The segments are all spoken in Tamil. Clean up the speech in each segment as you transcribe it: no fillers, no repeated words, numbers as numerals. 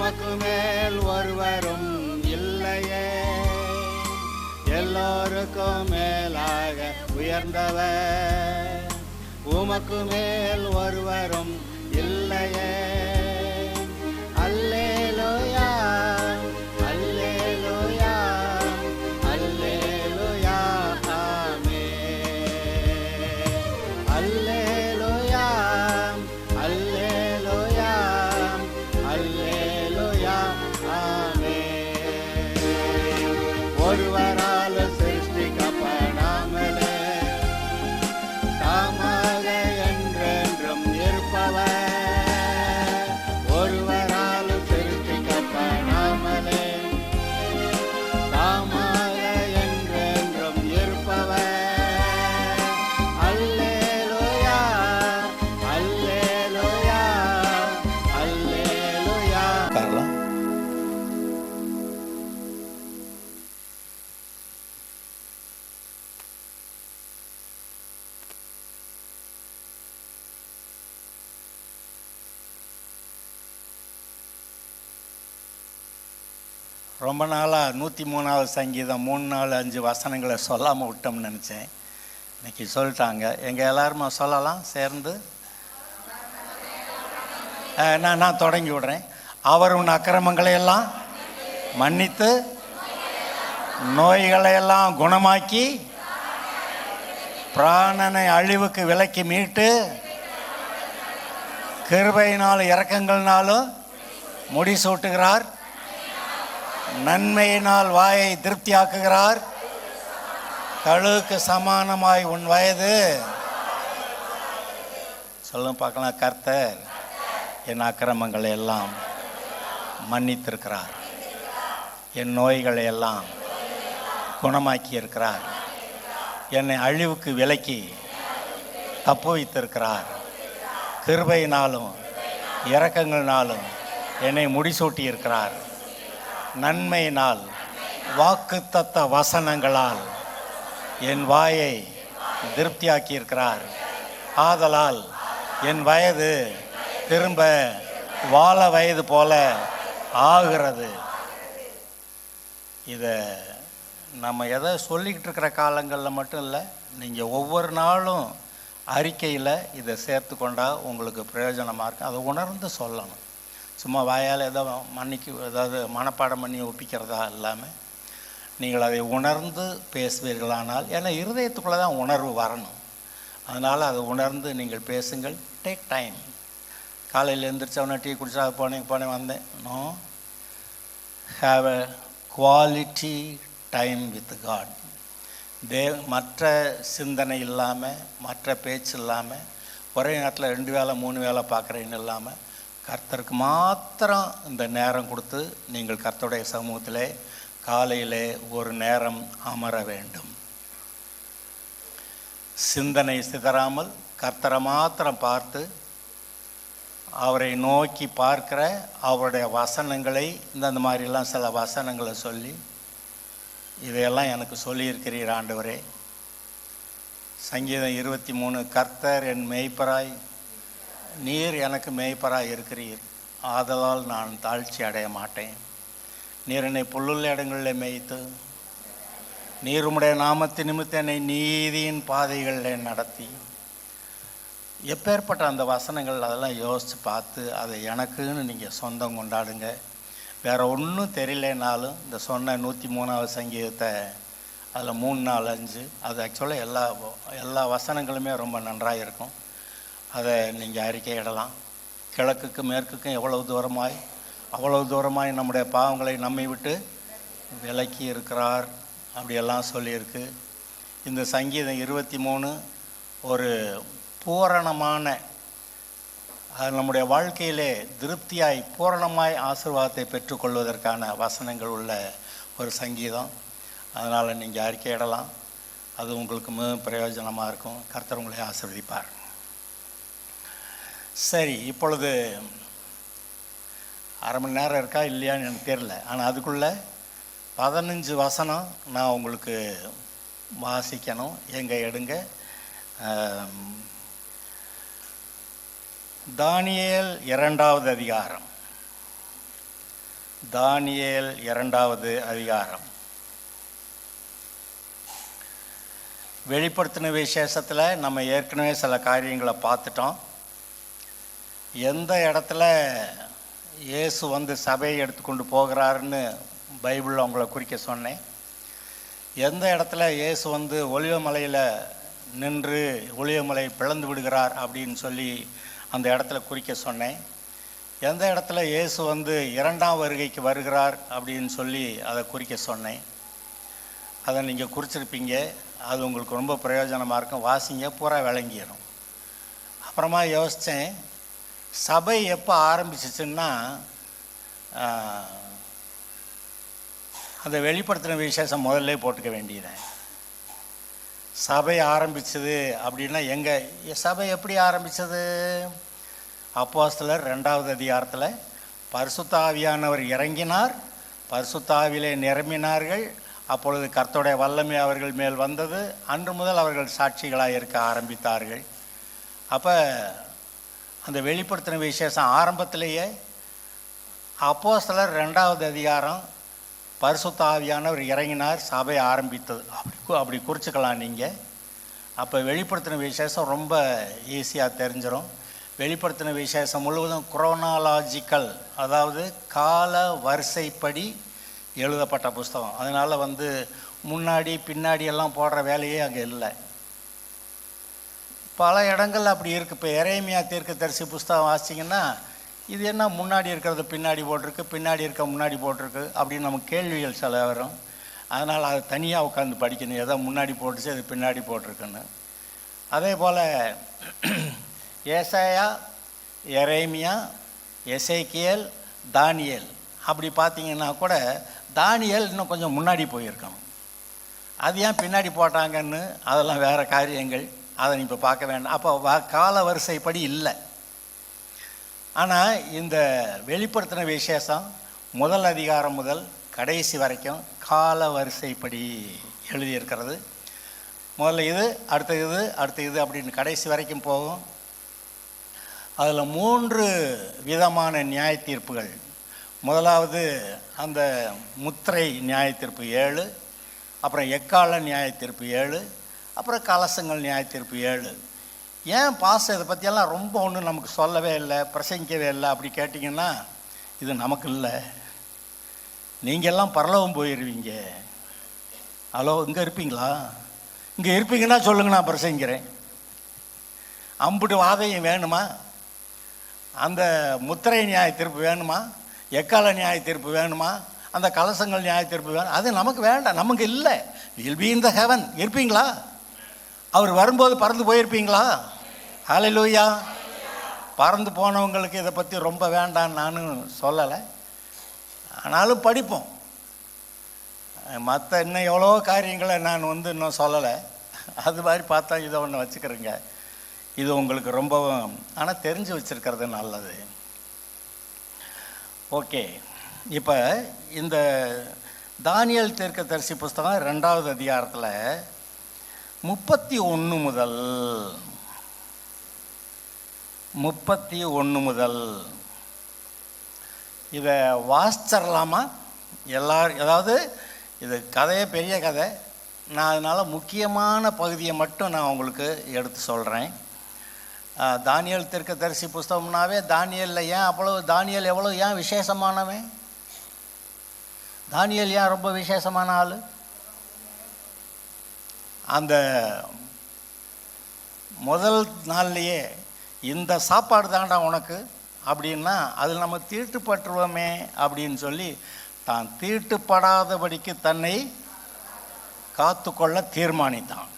உமக்கு மேல் ஒருவரும் இல்லையே, எல்லோருக்கும் மேலாக உயர்ந்தவர். உமக்கு மேல் ஒருவரும் இல்லையே. அல்லேலூயா, அல்லேலூயா, அல்லேலூயா, ஆமென். அல்லேலூயா, அல்லேலூயா, அல்லேலூயா, ஆமென். ஒருவரால் சிருஷ்டிக்கப்படாமலே தாமாக என்றென்றும் இருப்பவர். ஒருவரால் சிருஷ்டிக்கப்படாமலே தாமாக என்றென்றும் இருப்பவர். அல்லேலூயா, அல்லேலூயா, அல்லேலூயா. ரொம்ப நாளாக 103வது சங்கீதம் 3-4-5 வசனங்களை சொல்லாமல் விட்டோம்னு நினச்சேன். இன்னைக்கு சொல்லிட்டாங்க. எங்கள் எல்லாருமே சொல்லலாம் சேர்ந்து. நான் தொடங்கி விடுறேன். அவர் உன் அக்கிரமங்களை எல்லாம் மன்னித்து நோய்களையெல்லாம் குணமாக்கி பிராணனை அழிவுக்கு விலக்கி மீட்டு கிருபையினாலும் இரக்கங்கள்னாலும் முடிசூட்டுகிறார். நன்மையினால் வாயை திருப்தியாக்குகிறார். கழுவுக்கு சமானமாய் உன் வயது. சொல்லும் பார்க்கலாம். கர்த்தர் என் அக்கிரமங்களை எல்லாம் மன்னித்திருக்கிறார், என் நோய்களை எல்லாம் குணமாக்கி இருக்கிறார், என்னை அழிவுக்கு விலக்கி தப்பு வைத்திருக்கிறார். கிருபையினாலும் இரக்கங்கள்னாலும் என்னை முடிசூட்டி இருக்கிறார். நன்மையினால் வாக்குத்தத்த வசனங்களால் என் வாயை திருப்தியாக்கி இருக்கிறார். ஆதலால் என் வயது திரும்ப வாழ வயது போல ஆகிறது. இதை நம்ம எதை சொல்லிக்கிட்டு இருக்கிற காலங்களில் மட்டும் இல்லை, நீங்கள் ஒவ்வொரு நாளும் அறிக்கையில் இதை சேர்த்து கொண்டால் உங்களுக்கு பிரயோஜனமாக இருக்கும். அதை உணர்ந்து சொல்லணும். சும்மா வாயால் ஏதோ ஏதாவது மனப்பாடம் பண்ணி ஒப்பிக்கிறதா இல்லாமல் நீங்கள் அதை உணர்ந்து பேசுவீர்களானால், ஏன்னா இருதயத்துக்குள்ளே தான் உணர்வு வரணும். அதனால் அதை உணர்ந்து நீங்கள் பேசுங்கள். Take time. காலையில் எழுந்திரிச்சவொன்னே டீ குடிச்சா போனேன் வந்தேன். No, have a quality time with God. மற்ற சிந்தனை இல்லாமல், மற்ற பேச்சு இல்லாமல், ஒரே நேரத்தில் 2 வேளை 3 வேளை பார்க்குறேன்னு இல்லாமல் கர்த்தருக்கு மாத்திரம் இந்த நேரம் கொடுத்து நீங்கள் கர்த்தருடைய சமூகத்திலே காலையிலே ஒரு நேரம் அமர வேண்டும். சிந்தனை சிதறாமல் கர்த்தரை மாத்திரம் பார்த்து அவரை நோக்கி பார்க்கிற அவருடைய வசனங்களை இந்த மாதிரிலாம் சில வசனங்களை சொல்லி, இதையெல்லாம் எனக்கு சொல்லியிருக்கிறீர் ஆண்டவரே. சங்கீதம் 23, கர்த்தர் என் மேய்ப்பராய், நீர் எனக்கு மேய்ப்பராய் இருக்கிறீர், ஆதலால் நான் தாழ்ச்சி அடைய மாட்டேன். நீர் என்னை புல்லுள்ள இடங்களில் மேய்த்து, நீர் உம்முடைய நாமத்து நிமித்த என்னை நீதியின் பாதைகளில் நடத்தி. எப்பேற்பட்ட அந்த வசனங்கள், அதெல்லாம் யோசித்து பார்த்து அதை எனக்குன்னு நீங்கள் சொந்தம் கொண்டாடுங்க. வேறு ஒன்றும் தெரியலனாலும் இந்த சொன்ன 103வது சங்கீதத்தை அதில் 3, 4, 5 அது ஆக்சுவலாக எல்லா வசனங்களுமே ரொம்ப நன்றாக இருக்கும். அதை நீங்கள் அறிக்கையிடலாம். கிழக்குக்கும் மேற்குக்கும் அவ்வளவு தூரமாய் நம்முடைய பாவங்களை நம்மை விட்டு விலக்கி இருக்கிறார் அப்படியெல்லாம் சொல்லியிருக்கு. இந்த சங்கீதம் 23 ஒரு பூரணமான, நம்முடைய வாழ்க்கையிலே திருப்தியாய் பூரணமாய் ஆசீர்வாதத்தை பெற்றுக்கொள்வதற்கான வசனங்கள் உள்ள ஒரு சங்கீதம். அதனால் நீங்கள் அறிக்கையிடலாம். அது உங்களுக்கு மிகவும் பிரயோஜனமாக இருக்கும். கர்த்தர் உங்களை ஆசீர்வதிப்பார். சரி, இப்பொழுது அரை மணி நேரம் இருக்கா இல்லையான்னு எனக்கு தெரியல. ஆனால் அதுக்குள்ளே 15 வசனம் நான் உங்களுக்கு வாசிக்கணும். எங்கே எடுங்க. தானியேல் 2வது அதிகாரம் தானியேல் 2வது அதிகாரம். வெளிப்படுத்தின விசேஷத்தில் நம்ம ஏற்கனவே சில காரியங்களை பார்த்துட்டோம். எந்த இடத்துல இயேசு வந்து சபையை எடுத்துக்கொண்டு போகிறாருன்னு பைபிளில் அவங்கள குறிக்க சொன்னேன். எந்த இடத்துல இயேசு வந்து ஒலிவமலையில் நின்று ஒலிவமலை பிளந்து விடுகிறார் அப்படின்னு சொல்லி அந்த இடத்துல குறிக்க சொன்னேன். எந்த இடத்துல இயேசு வந்து 2ஆம் வருகைக்கு வருகிறார் அப்படின்னு சொல்லி அதை குறிக்க சொன்னேன். அதை நீங்கள் குறிச்சிருப்பீங்க. அது உங்களுக்கு ரொம்ப பிரயோஜனமாக இருக்கும். வாசிங்க, பூரா விளங்கிடும். அப்புறமா யோசித்தேன், சபை எப்போ ஆரம்பிச்சிச்சுன்னா அந்த வெளிப்படுத்தின விசேஷம் முதல்ல போட்டுக்க வேண்டியது. சபை ஆரம்பிச்சது அப்படின்னா எங்கே சபை எப்படி ஆரம்பித்தது? அப்போஸ்தலர் 2வது அதிகாரத்தில் பரிசுத்த ஆவியானவர் இறங்கினார், பரிசுத்த ஆவியிலே நிரம்பினார்கள், அப்பொழுது கர்த்தருடைய வல்லமை அவர்கள் மேல் வந்தது, அன்று முதல் அவர்கள் சாட்சிகளாக இருக்க ஆரம்பித்தார்கள். அப்போ அந்த வெளிப்படுத்தின விசேஷம் ஆரம்பத்திலேயே அப்போஸ்தலர் 2வது அதிகாரம் பரிசுத்த ஆவியானவர் இறங்கினார், சபை ஆரம்பித்தது, அப்படி குறிச்சிக்கலாம் நீங்கள். அப்போ வெளிப்படுத்தின விசேஷம் ரொம்ப ஈஸியாக தெரிஞ்சிடும். வெளிப்படுத்தின விசேஷம் முழுவதும் குரோனாலாஜிக்கல், அதாவது கால வரிசைப்படி எழுதப்பட்ட புஸ்தகம். அதனால் வந்து முன்னாடி பின்னாடி எல்லாம் போடுற வேலையே அங்கே இல்லை. பல இடங்கள் அப்படி இருக்குது. இப்போ எரேமியா தீர்க்கதரிசி புஸ்தகம் வாசிங்கன்னா இது என்ன முன்னாடி இருக்கிறது பின்னாடி போட்டிருக்கு, பின்னாடி இருக்க முன்னாடி போட்டிருக்கு அப்படின்னு நமக்கு கேள்விகள் சில வரும். அதனால் அதை தனியாக உட்காந்து படிக்கணும், எதோ முன்னாடி போட்டுச்சு அது பின்னாடி போட்டிருக்குன்னு. அதே போல் ஏசாயா, எரேமியா, எசேக்கியேல், தானியேல் அப்படி பார்த்தீங்கன்னா கூட தானியேல் இன்னும் கொஞ்சம் முன்னாடி போயிருக்கணும். அது ஏன் பின்னாடி போட்டாங்கன்னு அதெல்லாம் வேறு காரியங்கள், அதை இப்போ பார்க்க வேண்டாம். அப்போ கால வரிசைப்படி இல்லை. ஆனால் இந்த வெளிப்படுத்தின விசேஷம் முதல் அதிகாரம் முதல் கடைசி வரைக்கும் கால வரிசைப்படி எழுதியிருக்கிறது. முதல்ல இது, அடுத்த இது, அடுத்த இது அப்படின்னு கடைசி வரைக்கும் போகும். அதில் 3 விதமான நியாய தீர்ப்புகள். முதலாவது அந்த முத்திரை நியாய தீர்ப்பு 7, அப்புறம் எக்கால நியாய தீர்ப்பு 7, அப்புறம் கலசங்கள் நியாய தீர்ப்பு 7. ஏன் பாஸ் இதை பற்றியெல்லாம் ரொம்ப ஒன்றும் நமக்கு சொல்லவே இல்லை, பிரசங்கிக்கவே இல்லை அப்படி கேட்டிங்கன்னா, இது நமக்கு இல்லை. நீங்கள்லாம் பரலோகம் போயிடுவீங்க. ஹலோ, இங்கே இருப்பீங்களா? இங்கே இருப்பீங்கன்னா சொல்லுங்க, நான் பிரசங்கிக்கிறேன். அம்புட்டு வாதையும் வேணுமா? அந்த முத்திரை நியாய தீர்ப்பு வேணுமா? எக்கால நியாய தீர்ப்பு வேணுமா? அந்த கலசங்கள் நியாய தீர்ப்பு வேணும்? அது நமக்கு வேண்டாம், நமக்கு இல்லை. Will be in the heaven. இருப்பீங்களா? அவர் வரும்போது பறந்து போயிருப்பீங்களா? ஹல்லேலூயா. பறந்து போனவங்களுக்கு இதை பற்றி ரொம்ப வேண்டான்னு நானும் சொல்லலை, ஆனாலும் படிப்போம். மற்ற இன்னும் எவ்வளோ காரியங்களை நான் வந்து இன்னும் சொல்லலை. அது மாதிரி பார்த்தா இதை ஒன்று வச்சுக்கிறேங்க. இது உங்களுக்கு ரொம்பவும் ஆனால் தெரிஞ்சு வச்சுருக்கிறது நல்லது. ஓகே, இப்போ இந்த தானியேல் தீர்க்கதரிசி புஸ்தகம் 2வது அதிகாரத்தில் 31 முதல் இதை வாசிச்சிடலாமா எல்லாரும்? அதாவது இது கதையே பெரிய கதை. நான் அதனால் முக்கியமான பகுதியை மட்டும் நான் உங்களுக்கு எடுத்து சொல்கிறேன். தானியேல் தீர்க்கதரிசி புஸ்தகம்னாவே தானியேலில் ஏன் அவ்வளோ, தானியேல் எவ்வளோ ஏன் விசேஷமானவன்? தானியேல் ஏன் ரொம்ப விசேஷமான ஆள்? அந்த முதல் நாள்லையே இந்த சாப்பாடு தாண்டா உனக்கு அப்படின்னா அதில் நம்ம தீட்டுப்பட்டுருவோமே அப்படின்னு சொல்லி தான் தீட்டுப்படாதபடிக்கு தன்னை காத்து கொள்ள தீர்மானித்தான்.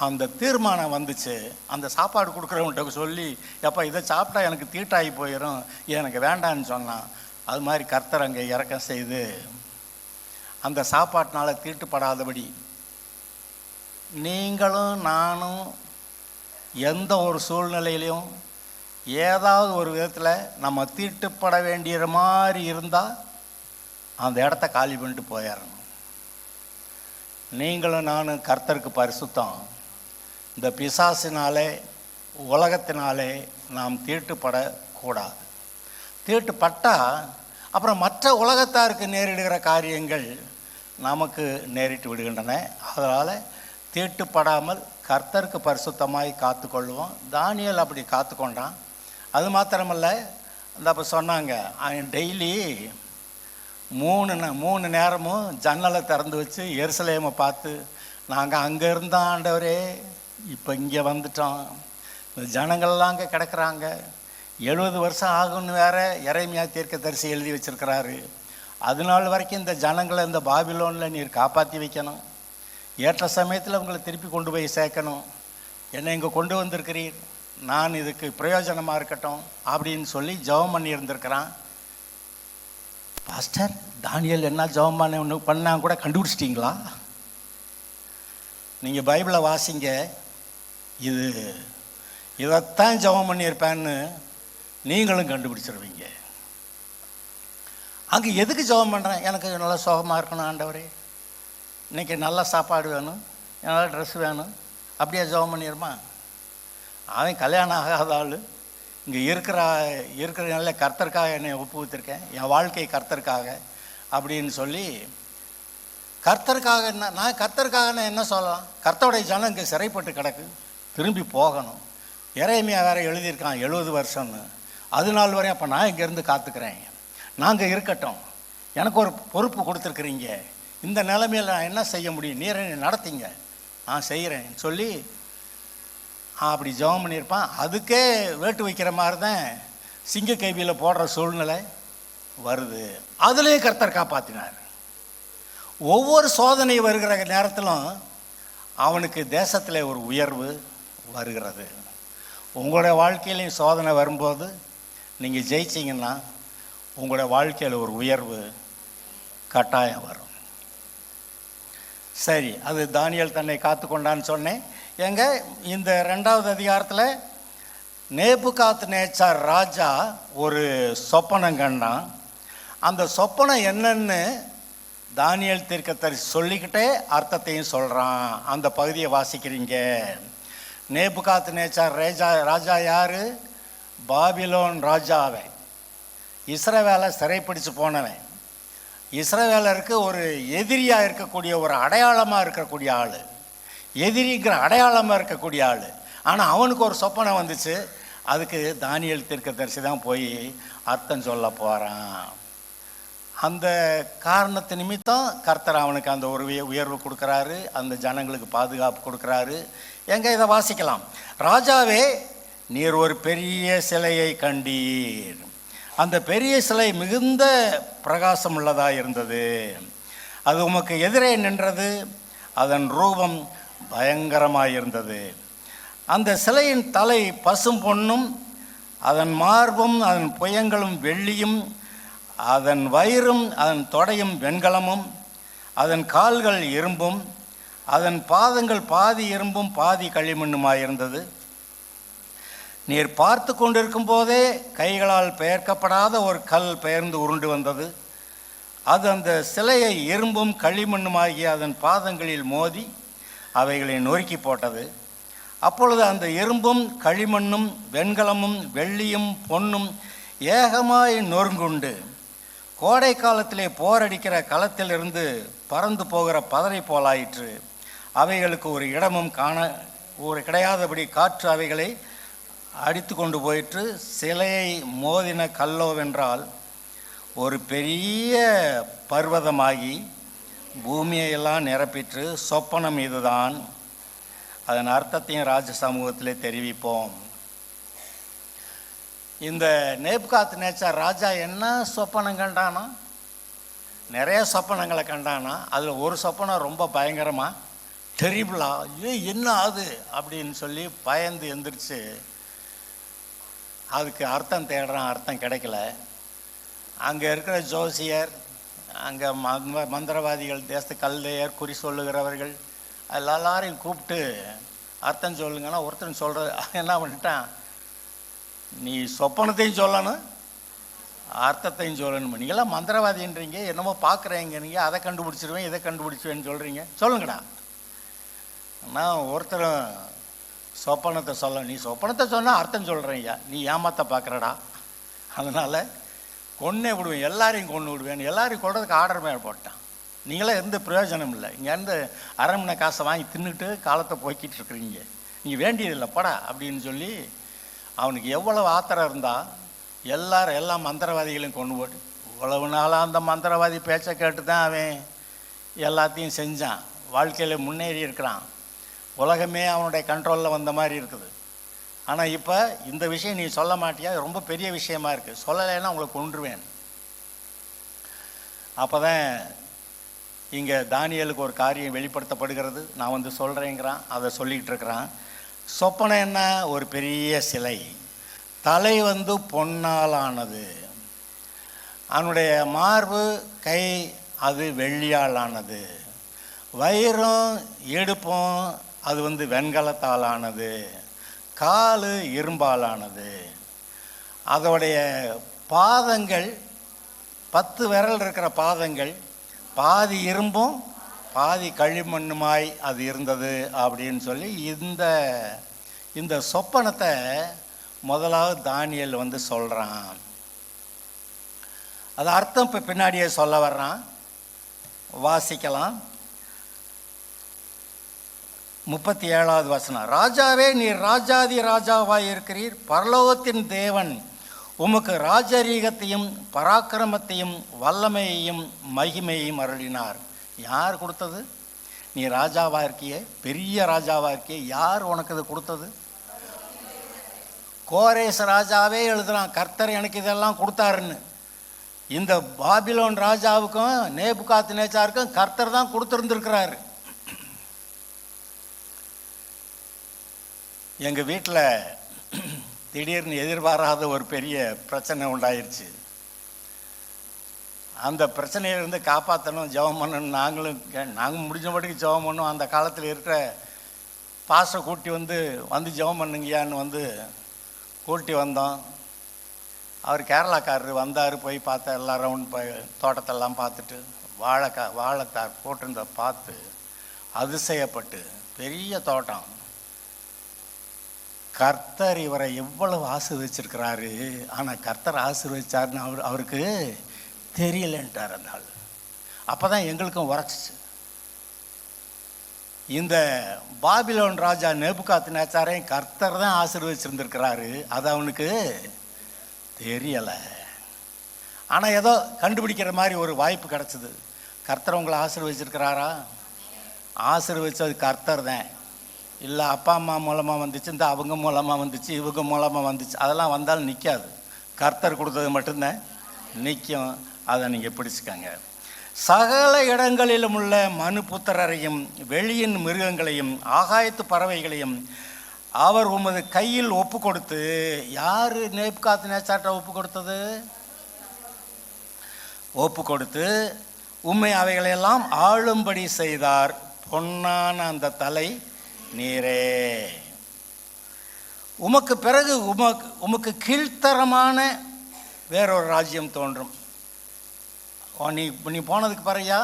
அந்த தீர்மானம் வந்துச்சு. அந்த சாப்பாடு கொடுக்குறவன்கிட்ட சொல்லி, எப்போ இதை சாப்பிட்டா எனக்கு தீட்டாகி போயிடும், எனக்கு வேண்டான்னு சொன்னான். அது மாதிரி கர்த்தர் அங்கே இறக்கம் செய்து அந்த சாப்பாட்டினால் தீட்டுப்படாதபடி நீங்களும் நானும் எந்த ஒரு சூழ்நிலையிலையும் ஏதாவது ஒரு விதத்தில் நம்ம தீட்டுப்பட வேண்டிய மாதிரி இருந்தால் அந்த இடத்த காலி பண்ணிட்டு போயிடணும். நீங்களும் நானும் கர்த்தருக்கு பரிசுத்தம். இந்த பிசாசினாலே உலகத்தினாலே நாம் தீட்டுப்படக்கூடாது. தீட்டுப்பட்டால் அப்புறம் மற்ற உலகத்தாருக்கு நேரிடுகிற காரியங்கள் நமக்கு நேரிட்டு விடுகின்றன. அதனால் தீட்டுப்படாமல் கர்த்தருக்கு பரிசுத்தமாய் காத்து கொள்வோம். தானியேல் அப்படி காத்து கொண்டான். அது மாத்திரமல்ல, அந்த அப்போ சொன்னாங்க, அவன் டெய்லி 3 நேரமும் ஜன்னலை திறந்து வச்சு எருசலேமை பார்த்து, நாங்கள் அங்கே இருந்தோம் ஆண்டவரே, இப்போ இங்கே வந்துட்டோம், இந்த ஜனங்கள்லாம் அங்கே கிடக்கிறாங்க, 70 வருஷம் ஆகும்னு வேற எரேமியா தீர்க்கதரிசி எழுதி வச்சிருக்கிறாரு, அதனால வரைக்கும் இந்த ஜனங்களை இந்த பாபிலோனில் நீர் காப்பாற்றி வைக்கணும், ஏற்ற சமயத்தில் உங்களை திருப்பி கொண்டு போய் சேர்க்கணும், என்னை இங்கே கொண்டு வந்திருக்கிறீர், நான் இதுக்கு பிரயோஜனமாக இருக்கட்டும் அப்படின்னு சொல்லி ஜெபம் பண்ணி இருந்திருக்கிறான். பாஸ்டர், தானியேல் என்ன ஜெபம் பண்ணா கூட கண்டுபிடிச்சிட்டிங்களா? நீங்கள் பைபிளை வாசிங்க, இதைத்தான் ஜெபம் பண்ணியிருப்பேன்னு நீங்களும் கண்டுபிடிச்சிருவீங்க. அங்கே எதுக்கு ஜெபம் பண்ணுறேன்? எனக்கு நல்லா சுகமாக இருக்கணும் ஆண்டவரே, இன்றைக்கி நல்ல சாப்பாடு வேணும், நல்ல ட்ரெஸ் வேணும், அப்படியே ஜெபம் பண்ணிடுமா? அவன் கல்யாணம் ஆகாத ஆள், இங்கே இருக்கிற நல்ல கர்த்தருக்காக என்னை ஒப்புவித்திருக்கேன், என் வாழ்க்கை கர்த்தருக்காக அப்படின்னு சொல்லி, கர்த்தருக்காக என்ன, நான் கர்த்தருக்காக என்ன சொல்லலாம்? கர்த்தருடைய ஜனம் இங்கே சிறைப்பட்டு கிடக்கு, திரும்பி போகணும். எரேமியா வேற எழுதியிருக்கான் 70 வருஷம்னு. அது நாள் வரையும் அப்போ நான் இங்கேருந்து காத்துக்கிறேன், நாங்கள் இருக்கட்டும், எனக்கு ஒரு பொறுப்பு கொடுத்துருக்குறீங்க, இந்த நிலைமையில் நான் என்ன செய்ய முடியும், நீரை நடத்திங்க, நான் செய்கிறேன் சொல்லி அப்படி ஜெபம் பண்ணியிருப்பான். அதுக்கே வேட்டு வைக்கிற மாதிரி தான் சிங்க கைவியில் போடுற சூழ்நிலை வருது. அதுலேயும் கர்த்தர் காப்பாற்றினார். ஒவ்வொரு சோதனை வருகிற நேரத்திலும் அவனுக்கு தேசத்தில் ஒரு உயர்வு வருகிறது. உங்களுடைய வாழ்க்கையிலையும் சோதனை வரும்போது நீங்கள் ஜெயிச்சிங்கன்னா உங்களுடைய வாழ்க்கையில் ஒரு உயர்வு கட்டாயம் வரும். சரி, அது தானியேல் தன்னை காத்து கொண்டான்னு சொன்னேன். எங்க இந்த 2வது அதிகாரத்தில் நேபுகாத்நேச்சார் ராஜா ஒரு சொப்பனம் கண்டான். அந்த சொப்பனம் என்னன்னு தானியேல் தீர்க்கதரிசி சொல்லிக்கிட்டே அர்த்தத்தையும் சொல்கிறான். அந்த பகுதியை வாசிக்கிறீங்க. நேபுகாத்நேச்சார் ராஜா யார்? பாபிலோன் ராஜாவை, இஸ்ரவேலை சிறைப்பிடிச்சு போனவன், இஸ்ரவேலருக்கு ஒரு எதிரியாக இருக்கக்கூடிய ஒரு அடையாளமாக இருக்கக்கூடிய ஆள், எதிரிங்கிற அடையாளமாக இருக்கக்கூடிய ஆள். ஆனால் அவனுக்கு ஒரு சொப்பனை வந்துச்சு. அதுக்கு தானியேல் தீர்க்கதரிசி தான் போய் அர்த்தம் சொல்ல போகிறான். அந்த காரணத்து நிமித்தம் கர்த்தர் அவனுக்கு அந்த ஒரு உயர்வு கொடுக்குறாரு, அந்த ஜனங்களுக்கு பாதுகாப்பு கொடுக்குறாரு. எங்கே இதை வாசிக்கலாம். ராஜாவே, நீர் ஒரு பெரிய சிலையை கண்டீர். அந்த பெரிய சிலை மிகுந்த பிரகாசம் உள்ளதாக இருந்தது. அது உமக்கு எதிரே நின்றது. அதன் ரூபம் பயங்கரமாக இருந்தது. அந்த சிலையின் தலை பசும் பொன்னும், அதன் மார்பும் அதன் புயங்களும் வெள்ளியும், அதன் வயிறும் அதன் தொடையும் வெண்கலமும், அதன் கால்கள் இரும்பும், அதன் பாதங்கள் பாதி இரும்பும் பாதி களிமண்ணுமாயிருந்தது. நீர் பார்த்து கொண்டிருக்கும் போதே கைகளால் பெயர்க்கப்படாத ஒரு கல் பெயர்ந்து உருண்டு வந்தது. அது அந்த சிலையை இரும்பும் களிமண்ணுமாகிய அதன் பாதங்களில் மோதி அவைகளை நொறுக்கி போட்டது. அப்பொழுது அந்த இரும்பும் களிமண்ணும் வெண்கலமும் வெள்ளியும் பொன்னும் ஏகமாய் நொறுங்குண்டு கோடை காலத்திலே போரடிக்கிற களத்திலிருந்து பறந்து போகிற பதரை போலாயிற்று. அவைகளுக்கு ஒரு இடமும் கிடையாதபடி காற்று அவைகளை அடித்து கொண்டு போயிற்று. சிலையை மோதின கல்லோவென்றால் ஒரு பெரிய பர்வதமாகி பூமியெல்லாம் நிரப்பிற்று. சொப்பனம் இதுதான். அதன் அர்த்தத்தையும் ராஜ சமூகத்திலே தெரிவிப்போம். இந்த நேபுகாத்நேச்சார் ராஜா என்ன சொப்பனம் கண்டானா? நிறைய சொப்பனங்களை கண்டானா. அதில் ஒரு சொப்பனம் ரொம்ப பயங்கரமாக டெரிபிளா, என்ன ஆகுது அப்படின்னு சொல்லி பயந்து எந்திரிச்சு அதுக்கு அர்த்தம் தேடுறான். அர்த்தம் கிடைக்கல. அங்கே இருக்கிற ஜோசியர், அங்கே மந்திரவாதிகள், தேச கல்தையர், குறி சொல்லுகிறவர்கள் எல்லாரையும் கூப்பிட்டு அர்த்தம் சொல்லுங்கன்னா ஒருத்தன் சொல்கிற என்ன பண்ணிட்டான், நீ சொப்பனத்தையும் சொல்லணும் அர்த்தத்தையும் சொல்லணும். நீங்களாம் மந்திரவாதின்றீங்க, என்னமோ பார்க்குறீங்க, நீங்கள் அதை கண்டுபிடிச்சிருவேன் இதை கண்டுபிடிச்சிருவேன்னு சொல்கிறீங்க, சொல்லுங்கடா. நான் ஒருத்தரும் சொப்பனத்தை சொல்ல, நீ சொப்பனத்தை சொன்னால் அர்த்தம் சொல்கிறீங்க, நீ ஏமாத்த பார்க்குறடா. அதனால் கொன்னே விடுவேன், எல்லாரையும் கொன்று விடுவேன், எல்லாரையும் கொள்றதுக்கு ஆர்டர் மேலே போட்டான். நீங்களாம் எந்த பிரயோஜனம் இல்லை, இங்கேருந்து அரை மணி காசை வாங்கி தின்னுட்டு காலத்தை போய்கிட்டு இருக்கிறீங்க, நீங்கள் வேண்டியதில்லை படா அப்படின்னு சொல்லி அவனுக்கு எவ்வளவு ஆத்திரம் இருந்தால் எல்லா மந்திரவாதிகளையும் கொண்டு போட்டு, இவ்வளவு நாளாக அந்த மந்திரவாதி பேச்சை கேட்டு தான் அவன் எல்லாத்தையும் செஞ்சான், வாழ்க்கையில் முன்னேறி இருக்கிறான், உலகமே அவனுடைய கண்ட்ரோலில் வந்த மாதிரி இருக்குது. ஆனால் இப்போ இந்த விஷயம் நீ சொல்ல மாட்டியா, ரொம்ப பெரிய விஷயமா இருக்குது, சொல்லலைன்னா உங்களை கொன்றுவேன். அப்போ தான் இங்கே தானியேலுக்கு ஒரு காரியம் வெளிப்படுத்தப்படுகிறது. நான் வந்து சொல்கிறேங்கிறான், அதை சொல்லிக்கிட்டு இருக்கிறான். சொப்பனை என்ன? ஒரு பெரிய சிலை, தலை வந்து பொன்னால் ஆனது, அவனுடைய மார்பு கை அது வெள்ளியால் ஆனது, வயிறும் இடுப்பும் அது வந்து வெண்கலத்தால் ஆனது, கால் இரும்பால் ஆனது, அதோடைய பாதங்கள் 10 விரல் இருக்கிற பாதங்கள் பாதி இரும்பும் பாதி களிமண்ணுமாய் அது இருந்தது அப்படின்னு சொல்லி இந்த சொப்பனத்தை முதலாவது தானியேல் வந்து சொல்கிறான். அது அர்த்தம் இப்போ பின்னாடியே சொல்ல வர்றான், வாசிக்கலாம். 37வது வசனம். ராஜாவே, நீர் ராஜாதி ராஜாவாய் இருக்கிறீர், பரலோகத்தின் தேவன் உமக்கு ராஜரீகத்தையும் பராக்கிரமத்தையும் வல்லமையையும் மகிமையையும் அருளினார். யார் கொடுத்தது? நீ ராஜாவா இருக்கியே, பெரிய ராஜாவா இருக்கியே, யார் உனக்கு இது கொடுத்தது? கோரேஸ் ராஜாவே எழுதுறான், கர்த்தர் எனக்கு இதெல்லாம் கொடுத்தாருன்னு. இந்த பாபிலோன் ராஜாவுக்கும் நேபுகாத்நேச்சாருக்கும் கர்த்தர் தான் கொடுத்துருந்துருக்கிறாரு. எங்கள் வீட்டில் திடீர்னு எதிர்பாராத ஒரு பெரிய பிரச்சனை உண்டாயிருச்சு. அந்த பிரச்சனையிலிருந்து காப்பாற்றணும், ஜெபம் பண்ணணும். நாங்கள் முடிஞ்சபடிக்கு ஜெபம் பண்ணோம். அந்த காலத்தில் இருக்கிற பாஸ்டரை கூட்டி வந்து ஜெபம் பண்ணுங்கயான்னு கூட்டி வந்தோம். அவர் கேரளாக்காரர் வந்தார், போய் பார்த்தா எல்லா ரவுண்ட் போய் தோட்டத்தெல்லாம் பார்த்துட்டு வாழைத்தார் போட்டிருந்த பார்த்து அதிசயப்பட்டு, பெரிய தோட்டம், கர்த்தர் இவரை எவ்வளவு ஆசீர்வதிச்சிருக்கிறாரு, ஆனால் கர்த்தர் ஆசீர்வதிச்சாருன்னு அவருக்கு தெரியலன்ட்டார் அந்த ஆள். அப்போ தான் எங்களுக்கும் உரைச்சிச்சு. இந்த பாபிலோன் ராஜா நேபுகாத்நேச்சாரையும் கர்த்தர் தான் ஆசீர்வதிச்சிருந்துருக்கிறாரு, அது அவனுக்கு தெரியலை. ஆனால் ஏதோ கண்டுபிடிக்கிற மாதிரி ஒரு வாய்ப்பு கிடச்சிது. கர்த்தர் உங்களை ஆசீர்வதிச்சிருக்கிறாரா? ஆசீர்வதிச்சது கர்த்தர் தான். இல்லை அப்பா அம்மா மூலமாக வந்துச்சு, இந்த அவங்க மூலமாக வந்துச்சு, இவங்க மூலமாக வந்துச்சு, அதெல்லாம் வந்தாலும் நிற்காது. கர்த்தர் கொடுத்தது மட்டும்தான் நிற்கும். அதை நீங்கள் பிடிச்சிக்கங்க. சகல இடங்களிலும் உள்ள மனு புத்திரரையும் வெளியின் மிருகங்களையும் ஆகாயத்து பறவைகளையும் அவர் உமது கையில் ஒப்பு கொடுத்து. யார் நேபுகாத்நேச்சார்ட்ட ஒப்பு கொடுத்தது? ஒப்பு கொடுத்து உம்மை அவைகளையெல்லாம் ஆளும்படி செய்தார். பொன்னான அந்த தலை நீரே. உமக்கு பிறகு உமக்கு கீழ்த்தரமான வேறொரு ராஜ்யம் தோன்றும். நீ போனதுக்கு பிறகுயா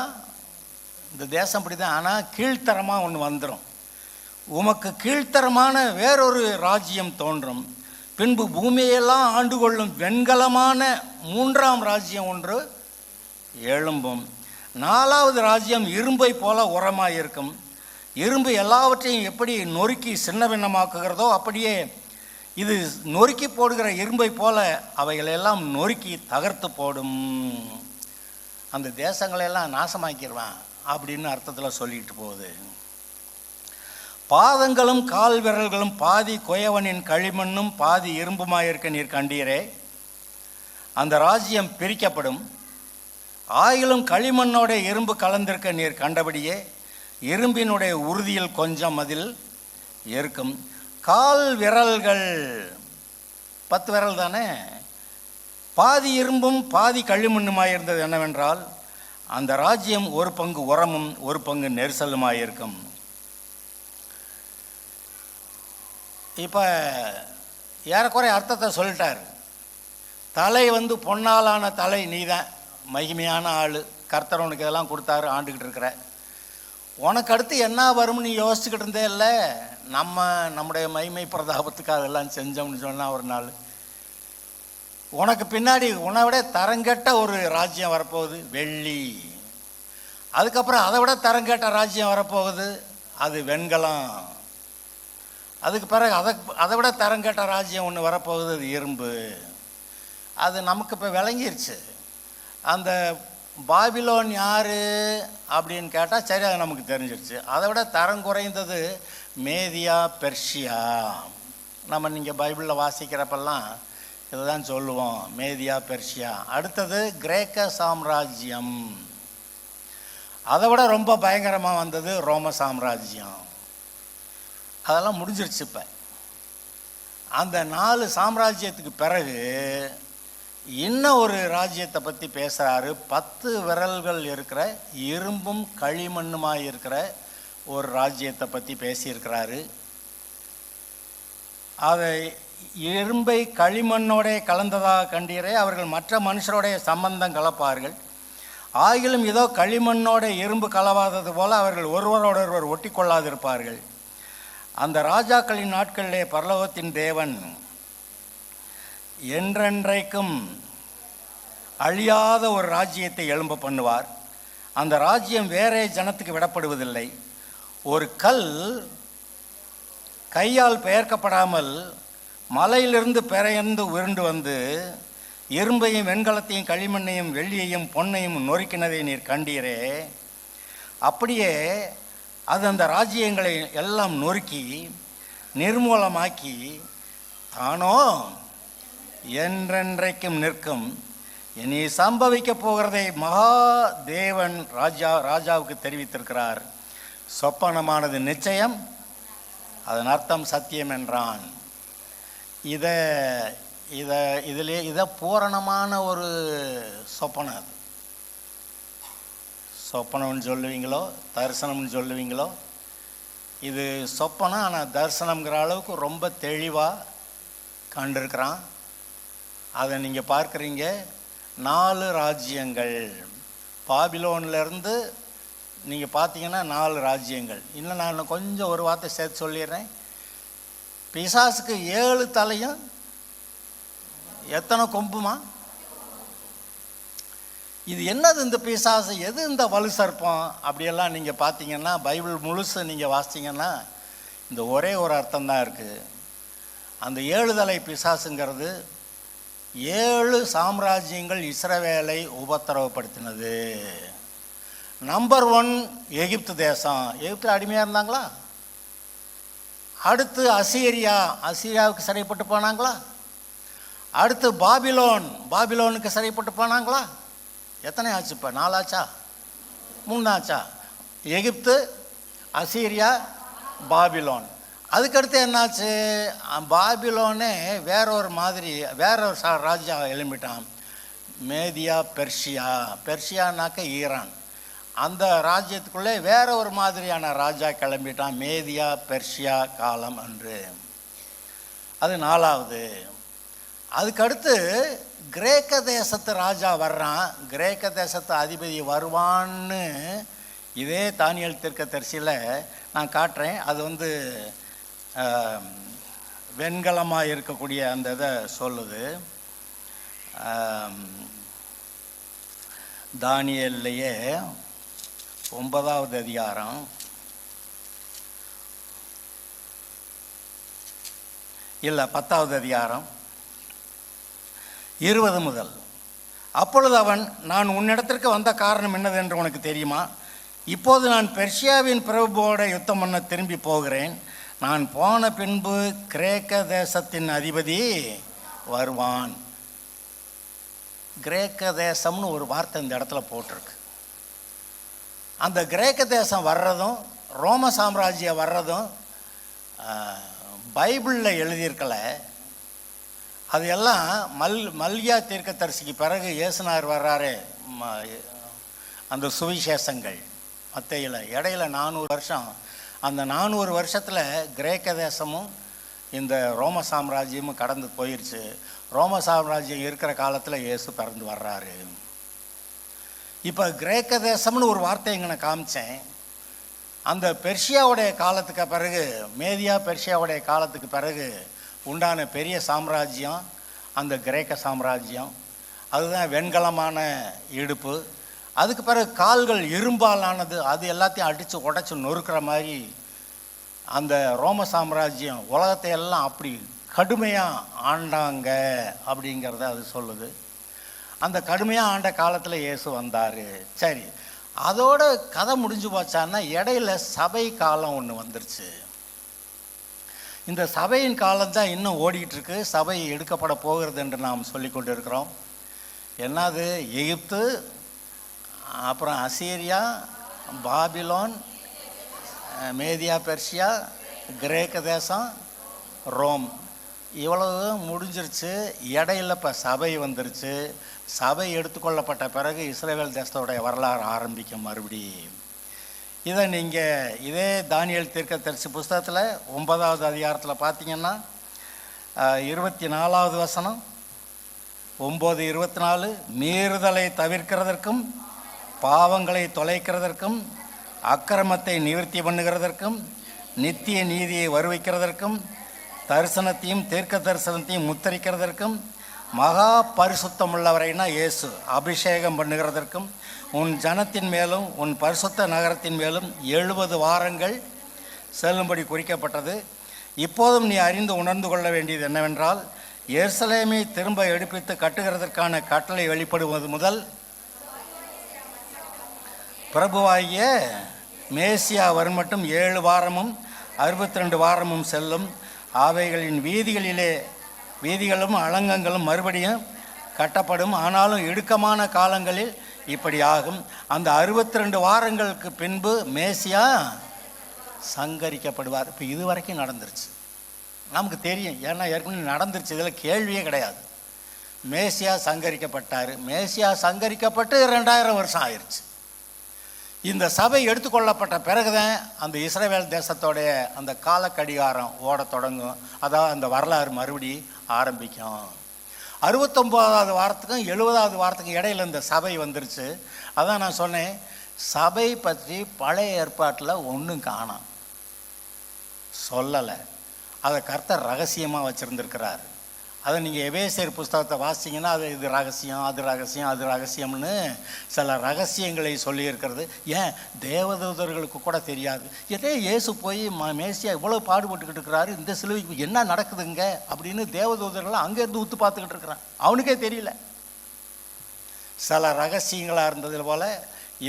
இந்த தேசம் அப்படி தான், ஆனால் கீழ்த்தரமாக ஒன்று வந்துடும். உமக்கு கீழ்த்தரமான வேறொரு ராஜ்யம் தோன்றும். பின்பு பூமியெல்லாம் ஆண்டு கொள்ளும் வெண்கலமான 3ஆம் ராஜ்யம் ஒன்று எழும்பும். 4வது ராஜ்யம் இரும்பை போல உரமாக இருக்கும். இரும்பு எல்லாவற்றையும் எப்படி நொறுக்கி சின்ன பின்னமாக்குகிறதோ அப்படியே இது நொறுக்கி போடுகிற இரும்பை போல அவைகளெல்லாம் நொறுக்கி தகர்த்து போடும். அந்த தேசங்களெல்லாம் நாசமாக்கிடுவான் அப்படின்னு அர்த்தத்தில் சொல்லிட்டு போகுது. பாதங்களும் கால் விரல்களும் பாதி குயவனின் களிமண்ணும் பாதி இரும்புமாயிருக்க நீர் கண்டீரே. அந்த ராஜ்யம் பிரிக்கப்படும். ஆயிலும் களிமண்ணோட இரும்பு கலந்திருக்க நீர் கண்டபடியே இரும்பினுடைய உறுதியில் கொஞ்சம் அதில் இருக்கும். கால் விரல்கள் 10 விரல் தானே, பாதி இரும்பும் பாதி களிமண்ணுமாயிருந்தது என்னவென்றால் அந்த ராஜ்யம் ஒரு பங்கு உரமும் ஒரு பங்கு நெரிசலுமாயிருக்கும். இப்போ ஏறக்குறைய அர்த்தத்தை சொல்லிட்டார். தலை பொன்னாலான தலை, நீ தான் மகிமையான ஆள், கர்த்தர் உனக்கு இதெல்லாம் கொடுத்தாரு, ஆண்டுக்கிட்டு இருக்கிற. உனக்கு அடுத்து என்ன வரும்னு நீ யோசிச்சுக்கிட்டு இருந்தே இல்லை. நம்முடைய மகிமை பிரதாபத்துக்கு அதெல்லாம் செஞ்சோம்னு சொன்னால் ஒரு நாள் உனக்கு பின்னாடி உன்னை விட தரங்கெட்ட ஒரு ராஜ்யம் வரப்போகுது, வெள்ளி. அதுக்கப்புறம் அதை விட தரங்கெட்ட ராஜ்யம் வரப்போகுது, அது வெண்கலம். அதுக்கு பிறகு அதை விட தரங்கெட்ட ராஜ்யம் ஒன்று வரப்போகுது, அது இரும்பு. அது நமக்கு இப்போ விளங்கிருச்சு. அந்த பாபிலோன் யார் அப்படின்னு கேட்டால் சரி, அது நமக்கு தெரிஞ்சிருச்சு. அதை விட தரம் குறைந்தது மேதியா பெர்ஷியா. நம்ம நீங்கள் பைபிளில் வாசிக்கிறப்பெல்லாம் இதை தான் சொல்லுவோம், மேதியா பெர்ஷியா. அடுத்தது கிரேக்க சாம்ராஜ்யம். அதை விட ரொம்ப பயங்கரமாக வந்தது ரோம சாம்ராஜ்யம். அதெல்லாம் முடிஞ்சிருச்சு. இப்போ அந்த 4 சாம்ராஜ்யத்துக்கு பிறகு இன்னும் ஒரு ராஜ்யத்தை பற்றி பேசுகிறாரு. 10 விரல்கள் இருக்கிற இரும்பும் களிமண்ணுமாய் இருக்கிற ஒரு ராஜ்யத்தை பற்றி பேசியிருக்கிறாரு. அதை இரும்பை களிமண்ணோட கலந்ததாக கண்டீரே, அவர்கள் மற்ற மனுஷருடைய சம்பந்தம் கலப்பார்கள். ஆகிலும் இதோ களிமண்ணோட இரும்பு கலவாதது போல அவர்கள் ஒருவரோடொருவர் ஒட்டி கொள்ளாதிருப்பார்கள். அந்த ராஜாக்களின் நாட்களிலே பரலோகத்தின் தேவன் என்றென்றைக்கும் அழியாத ஒரு ராஜ்யத்தை எழும்ப பண்ணுவார். அந்த ராஜ்யம் வேறே ஜனத்துக்கு விடப்படுவதில்லை. ஒரு கல் கையால் பெயர்க்கப்படாமல் மலையிலிருந்து பெயர்ந்து உருண்டு வந்து இரும்பையும் வெண்கலத்தையும் களிமண்ணையும் வெள்ளியையும் பொன்னையும் நொறுக்கினதை நீர் கண்டீரே, அப்படியே அது அந்த ராஜ்யங்களை எல்லாம் நொறுக்கி நிர்மூலமாக்கி தானோ என்றென்றைக்கும் நிற்கும். இனி சம்பவிக்க போகிறதை மகாதேவன் ராஜாவுக்கு தெரிவித்திருக்கிறார். சொப்பனமானது நிச்சயம், அதன் அர்த்தம் சத்தியம் என்றான். இதை பூரணமான ஒரு சொப்பனம். அது சொப்பனம்னு சொல்லுவீங்களோ தரிசனம்னு சொல்லுவீங்களோ, இது சொப்பனம். ஆனால் தரிசனம்ங்கிற அளவுக்கு ரொம்ப தெளிவாக கண்டிருக்கிறான். அதை நீங்கள் பார்க்குறீங்க. 4 ராஜ்யங்கள் பாபிலோன்லேருந்து நீங்கள் பார்த்தீங்கன்னா 4 ராஜ்யங்கள். இன்னும் நான் கொஞ்சம் ஒரு வார்த்தை சேர்த்து சொல்லிடுறேன். பிசாசுக்கு 7 தலையும் எத்தனை கொம்புமா? இது என்னது இந்த பிசாசு, எது இந்த வலு சர்ப்பம் அப்படியெல்லாம் நீங்கள் பார்த்தீங்கன்னா பைபிள் முழுசு நீங்கள் வாசித்தீங்கன்னா இந்த ஒரே ஒரு அர்த்தம் தான் இருக்குது. அந்த 7 தலை பிசாசுங்கிறது 7 சாம்ராஜ்யங்கள் இஸ்ரவேலை உபத்திரவப்படுத்தினது. நம்பர் 1 எகிப்து தேசம். எகிப்தில் அடிமையாக இருந்தாங்களா? அடுத்து அசீரியாவுக்கு சிறைப்பட்டு போனாங்களா? அடுத்து பாபிலோனுக்கு சிறைப்பட்டு போனாங்களா? எத்தனை ஆச்சு? இப்போ 4 ஆச்சா 3 ஆச்சா? எகிப்து, அசீரியா, பாபிலோன். அதுக்கடுத்து என்னாச்சு? பாபிலோனே வேற ஒரு ராஜா எழும்பிட்டான், மேதியா பெர்ஷியா. பெர்ஷியானாக்க ஈரான். அந்த ராஜ்யத்துக்குள்ளே வேற ஒரு மாதிரியான ராஜா கிளம்பிட்டான், மேதியா பெர்ஷியா காலம் அன்று. அது 4வது. அதுக்கடுத்து கிரேக்க தேசத்து ராஜா வர்றான், கிரேக்க தேசத்து அதிபதி வருவான்னு இதே தானியேல் தீர்க்கதரிசியில் நான் காட்டுறேன். அது வெண்கலமாக இருக்கக்கூடிய அந்த இதை சொல்லுது. தானியேல்லையே 9வது அதிகாரம் இல்லை 10வது அதிகாரம் 20 முதல். அப்பொழுது அவன், நான் உன்னிடத்திற்கு வந்த காரணம் என்னதென்று உனக்கு தெரியுமா? இப்போது நான் பெர்ஷியாவின் பிரபுவோட யுத்தம் பண்ண திரும்பி போகிறேன். நான் போன பின்பு கிரேக்க தேசத்தின் அதிபதி வருவான். கிரேக்க தேசம்னு ஒரு வார்த்தை இந்த இடத்துல போட்டிருக்கு. அந்த கிரேக்க தேசம் வர்றதும் ரோம சாம்ராஜ்யம் வர்றதும் பைபிளில் எழுதியிருக்கல. அது எல்லாம் மல்கியா தீர்க்கதரிசிக்கு பிறகு இயேசுநாதர் வர்றாரு. அந்த சுவிசேஷங்கள் மத்தேயுல இடையில 400 வருஷம். அந்த 400 வருஷத்தில் கிரேக்க தேசமும் இந்த ரோம சாம்ராஜ்யமும் கடந்து போயிடுச்சு. ரோம சாம்ராஜ்யம் இருக்கிற காலத்தில் இயேசு பிறந்து வர்றாரு. இப்போ கிரேக்க தேசம்னு ஒரு வார்த்தை இங்கே நான் காமிச்சேன். அந்த பெர்ஷியாவுடைய காலத்துக்கு பிறகு, மேதியா பெர்ஷியாவுடைய காலத்துக்கு பிறகு உண்டான பெரிய சாம்ராஜ்யம் அந்த கிரேக்க சாம்ராஜ்யம். அதுதான் வெண்கலமான இடுப்பு. அதுக்கு பிறகு கால்கள் இரும்பால் ஆனது. அது எல்லாத்தையும் அடித்து உடச்சி நொறுக்கிற மாதிரி அந்த ரோம சாம்ராஜ்யம் உலகத்தை எல்லாம் அப்படி கடுமையாக ஆண்டாங்க அப்படிங்கிறத அது சொல்லுது. அந்த கடுமையாக ஆண்ட காலத்தில் இயேசு வந்தார். சரி, அதோட கதை முடிஞ்சு போச்சான்னா இடையில சபை காலம் ஒன்று வந்துருச்சு. இந்த சபையின் காலம்தான் இன்னும் ஓடிக்கிட்டு இருக்கு. சபை எடுக்கப்பட போகிறது என்று நாம் சொல்லி கொண்டு இருக்கிறோம். என்னது? எகிப்து, அப்புறம் அசீரியா, பாபிலோன், மேதியா, பெர்ஷியா, கிரேக்க தேசம், ரோம், இவ்வளவு முடிஞ்சிருச்சு. இடையில இப்போ சபை வந்துருச்சு. சபை எடுத்துக்கொள்ளப்பட்ட பிறகு இஸ்ரவேல் தேசத்தோடைய வரலாறு ஆரம்பிக்கும் மறுபடியும். இதை நீங்கள் இதே தானியேல் தீர்க்கதரிசி புஸ்தகத்தில் 9வது அதிகாரத்தில் பார்த்தீங்கன்னா 24வது வசனம், 9:24, மீறுதலை தவிர்க்கிறதற்கும் பாவங்களை தொலைக்கிறதற்கும் அக்கிரமத்தை நிவர்த்தி பண்ணுகிறதற்கும் நித்திய நீதியை வருவிக்கிறதற்கும் தரிசனத்தையும் தீர்க்க தரிசனத்தையும் முத்தரிக்கிறதற்கும் மகா பரிசுத்தம் உள்ளவரைனா இயேசு அபிஷேகம் பண்ணுகிறதற்கும் உன் ஜனத்தின் மேலும் உன் பரிசுத்த நகரத்தின் மேலும் 70 வாரங்கள் செல்லும்படி குறிக்கப்பட்டது. இப்போதும் நீ அறிந்து உணர்ந்து கொள்ள வேண்டியது என்னவென்றால், எருசலேமை திரும்ப எடுப்பித்து கட்டுகிறதற்கான கட்டளை வெளிப்படுவது முதல் பிரபுவாகிய மேசியா வரும் மட்டும் 7 வாரமும் 62 வாரமும் செல்லும். அவைகளின் வீதிகளும் அலங்கங்களும் மறுபடியும் கட்டப்படும். ஆனாலும் இடுக்கமான காலங்களில் இப்படி ஆகும். அந்த 62 வாரங்களுக்கு பின்பு மேசியா சங்கரிக்கப்படுவார். இப்போ இது வரைக்கும் நடந்துருச்சு, நமக்கு தெரியும். ஏன்னா ஏற்கனவே நடந்துருச்சு, இதில் கேள்வியே கிடையாது. மேசியா சங்கரிக்கப்பட்டார். மேசியா சங்கரிக்கப்பட்டு 2000 வருஷம் ஆயிடுச்சு. இந்த சபை எடுத்துக்கொள்ளப்பட்ட பிறகுதான் அந்த இஸ்ரவேல் தேசத்தோடைய அந்த காலக்கடிகாரம் ஓட தொடங்கும். அதாவது அந்த வரலாறு மறுபடி ஆரம்பிக்கும். 69வது வாரத்துக்கும் 70வது வாரத்துக்கும் இடையில இந்த சபை வந்துருச்சு. அதான் நான் சொன்னேன், சபை பற்றி பழைய ஏற்பாட்டில் ஒன்றும் காணோம், சொல்லலை. அதை கர்த்தர் ரகசியமாக வச்சுருந்துருக்கிறார். அதை நீங்கள் எபேசியர் புஸ்தகத்தை வாசிங்கன்னா அது இது ரகசியம், அது ரகசியம், அது ரகசியம்னு சில ரகசியங்களை சொல்லியிருக்கிறது. ஏன் தேவதூதர்களுக்கு கூட தெரியாது. இதே இயேசு போய் மேசியா இவ்வளோ பாடுபட்டுக்கிட்டு இருக்கிறாரு, இந்த சிலுவைக்கு என்ன நடக்குதுங்க அப்படின்னு தேவதூதர்கள் அங்கேருந்து ஊத்து பார்த்துக்கிட்டு இருக்கிறான், அவனுக்கே தெரியல. சில ரகசியங்களாக இருந்தது போல்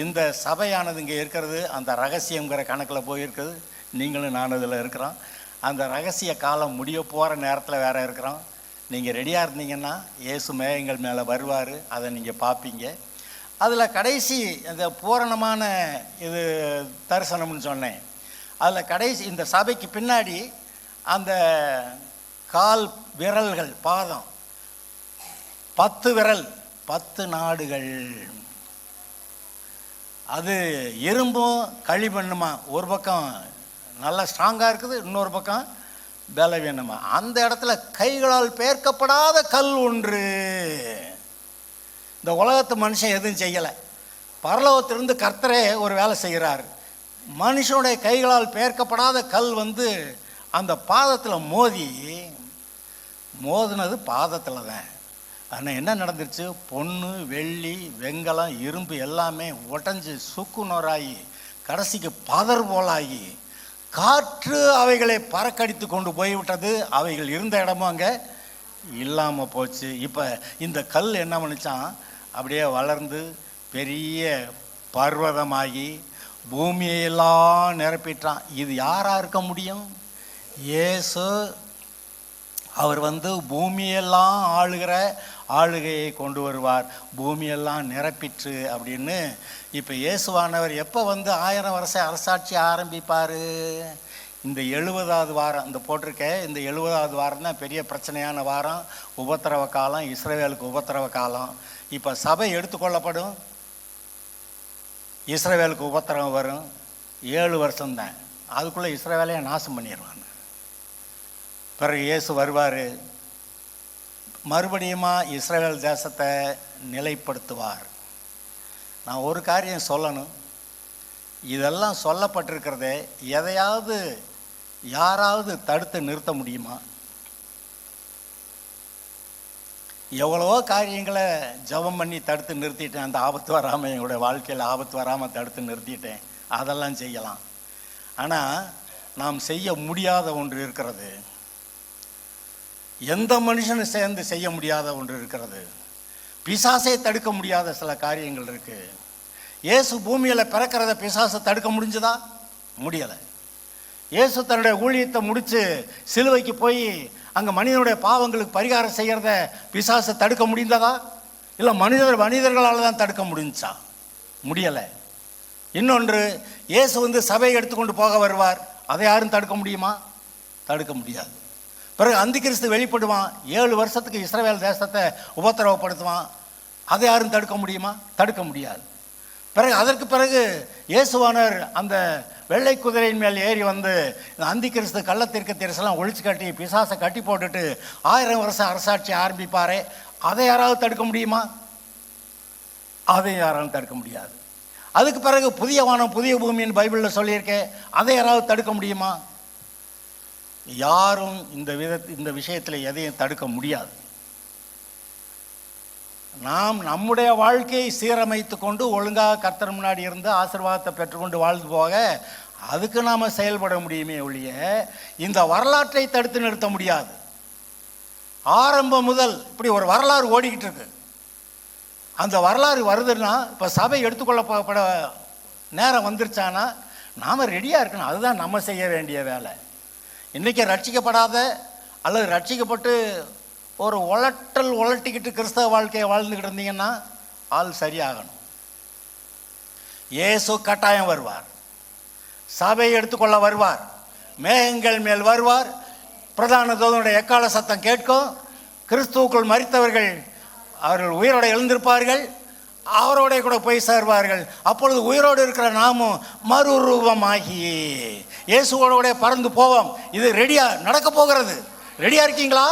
இந்த சபையானது இங்கே இருக்கிறது, அந்த ரகசியங்கிற கணக்கில் போயிருக்குது. நீங்களும் நானும் இதில் இருக்கிறோம். அந்த ரகசிய காலம் முடிய போகிற நேரத்தில் வேறு இருக்கிறோம். நீங்கள் ரெடியாக இருந்தீங்கன்னா இயேசு மேகங்கள் மேலே வருவார், அதை நீங்கள் பார்ப்பீங்க. அதில் கடைசி இந்த பூரணமான இது தரிசனம்னு சொன்னேன். அதில் கடைசி இந்த சபைக்கு பின்னாடி அந்த கால் விரல்கள், பாதம் 10 விரல், 10 நாடுகள். அது இரும்பும் களிமண்ணுமா, ஒரு பக்கம் நல்லா ஸ்ட்ராங்காக இருக்குது, இன்னொரு பக்கம் பலவீனமா. அந்த இடத்துல கைகளால் பெயர்க்கப்படாத கல் ஒன்று. இந்த உலகத்து மனுஷன் எதுவும் செய்யலை, பரலோகத்திலிருந்து கர்த்தரே ஒரு வேலை செய்கிறார். மனுஷனுடைய கைகளால் பெயர்க்கப்படாத கல் வந்து அந்த பாதத்தில் மோதினது பாதத்தில் தான். ஆனால் என்ன நடந்துருச்சு? பொண்ணு, வெள்ளி, வெங்கலம், இரும்பு எல்லாமே உடஞ்சி சுக்குநூறாகி கடைசிக்கு பதர் போலாகி காற்று அவைகளை பறக்கடித்து கொண்டு போய்விட்டது. அவைகள் இருந்த இடமும் அங்கே இல்லாமல் போச்சு. இப்போ இந்த கல் என்ன பண்ணிச்சான்? அப்படியே வளர்ந்து பெரிய பர்வதமாகி பூமியெல்லாம் நிரப்பிட்டான். இது யாராக இருக்க முடியும்? இயேசு. அவர் வந்து பூமியெல்லாம் ஆளுகிற ஆளுகையை கொண்டு வருவார். பூமியெல்லாம் நிரப்பிற்று அப்படின்னு. இப்போ இயேசுவானவர் எப்போ வந்து 1000 வருஷம் அரசாட்சி ஆரம்பிப்பார்? இந்த 70வது வாரம், இந்த போட்டிருக்க இந்த 70வது வாரம் தான் பெரிய பிரச்சனையான வாரம். உபத்திரவ காலம், இஸ்ரவேலுக்கு உபத்திரவ காலம். இப்போ சபை எடுத்துக்கொள்ளப்படும், இஸ்ரவேலுக்கு உபத்திரவம் வரும். 7 வருஷம்தான். அதுக்குள்ளே இஸ்ரவேலையை நாசம் பண்ணிடுவாங்க. பிறகு இயேசு வருவார், மறுபடியுமா இஸ்ரவேல் தேசத்தை நிலைப்படுத்துவார். நான் ஒரு காரியம் சொல்லணும், இதெல்லாம் சொல்லப்பட்டிருக்கிறதே எதையாவது யாராவது தடுத்து நிறுத்த முடியுமா? எவ்வளவோ காரியங்களை ஜெபம் பண்ணி தடுத்து நிறுத்திட்டேன். அந்த ஆபத்து வராமல், என்னுடைய வாழ்க்கையில் ஆபத்து வராமல் தடுத்து நிறுத்திட்டேன். அதெல்லாம் செய்யலாம். ஆனால் நாம் செய்ய முடியாத ஒன்று இருக்கிறது. எந்த மனுஷனும் சேர்ந்து செய்ய முடியாத ஒன்று இருக்கிறது. பிசாசை தடுக்க முடியாத சில காரியங்கள் இருக்குது. இயேசு பூமியில் பிறக்கிறத பிசாசை தடுக்க முடிஞ்சுதா? முடியலை. இயேசு தன்னுடைய ஊழியத்தை முடித்து சிலுவைக்கு போய் அங்கே மனிதனுடைய பாவங்களுக்கு பரிகாரம் செய்கிறத பிசாசை தடுக்க முடிந்ததா? இல்லை மனிதர்களால் தான் தடுக்க முடிஞ்சா? முடியலை. இன்னொன்று, இயேசு சபையை எடுத்துக்கொண்டு போக வருவார். அதை யாரும் தடுக்க முடியுமா? தடுக்க முடியாது. பிறகு அந்திகிறிஸ்து வெளிப்படுவான். 7 வருஷத்துக்கு இஸ்ரவேல் தேசத்தை உபத்திரவப்படுத்துவான். அதை யாரும் தடுக்க முடியுமா? தடுக்க முடியாது. அதற்கு பிறகு இயேசுவானவர் அந்த வெள்ளை குதிரையின் மேல் ஏறி இந்த அந்திகிறிஸ்து கள்ளத்திற்கு தரிசெல்லாம் ஒழிச்சு கட்டி பிசாசை கட்டி போட்டுட்டு 1000 வருஷம் அரசாட்சி ஆரம்பிப்பாரே, அதை யாராவது தடுக்க முடியுமா? அதை யாராலும் தடுக்க முடியாது. அதுக்கு பிறகு புதிய வானம் புதிய பூமின்னு பைபிளில் சொல்லியிருக்கேன். அதை யாராவது தடுக்க முடியுமா? யாரும் இந்த விஷயத்தில் எதையும் தடுக்க முடியாது. நாம் நம்முடைய வாழ்க்கையை சீரமைத்து கொண்டு ஒழுங்காக கர்த்தர் முன்னாடி இருந்து ஆசீர்வாதத்தை பெற்றுக்கொண்டு வாழ்ந்து போக அதுக்கு நாம் செயல்பட முடியுமே ஒழிய இந்த வரலாற்றை தடுத்து நிறுத்த முடியாது. ஆரம்பம் முதல் இப்படி ஒரு வரலாறு ஓடிக்கிட்டு இருக்கு. அந்த வரலாறு வருதுன்னா இப்போ சபை எடுத்துக்கொள்ளப்பட நேரம் வந்துருச்சானா நாம் ரெடியாக இருக்கணும். அதுதான் நம்ம செய்ய வேண்டிய வேலை. இன்றைக்கி ரட்சிக்கப்படாத அல்லது ரட்சிக்கப்பட்டு ஒரு உலட்டிக்கிட்டு கிறிஸ்தவ வாழ்க்கையை வாழ்ந்துக்கிட்டு இருந்தீங்கன்னா ஆள் சரியாகணும். இயேசு கட்டாயம் வருவார். சபையை எடுத்துக்கொள்ள வருவார். மேகங்கள் மேல் வருவார். பிரதான தூதனுடைய எக்கால சத்தம் கேட்கும். கிறிஸ்துவுக்குள் மரித்தவர்கள் அவர்கள் உயிரோடு எழுந்திருப்பார்கள். அவரோட கூட போய் சேர்வார்கள். அப்பொழுது உயிரோடு இருக்கிற நாமும் மறுரூபமாகி இயேசுவோட பறந்து போவோம். இது ரெடியாக நடக்க போகிறது. ரெடியாக இருக்கீங்களா?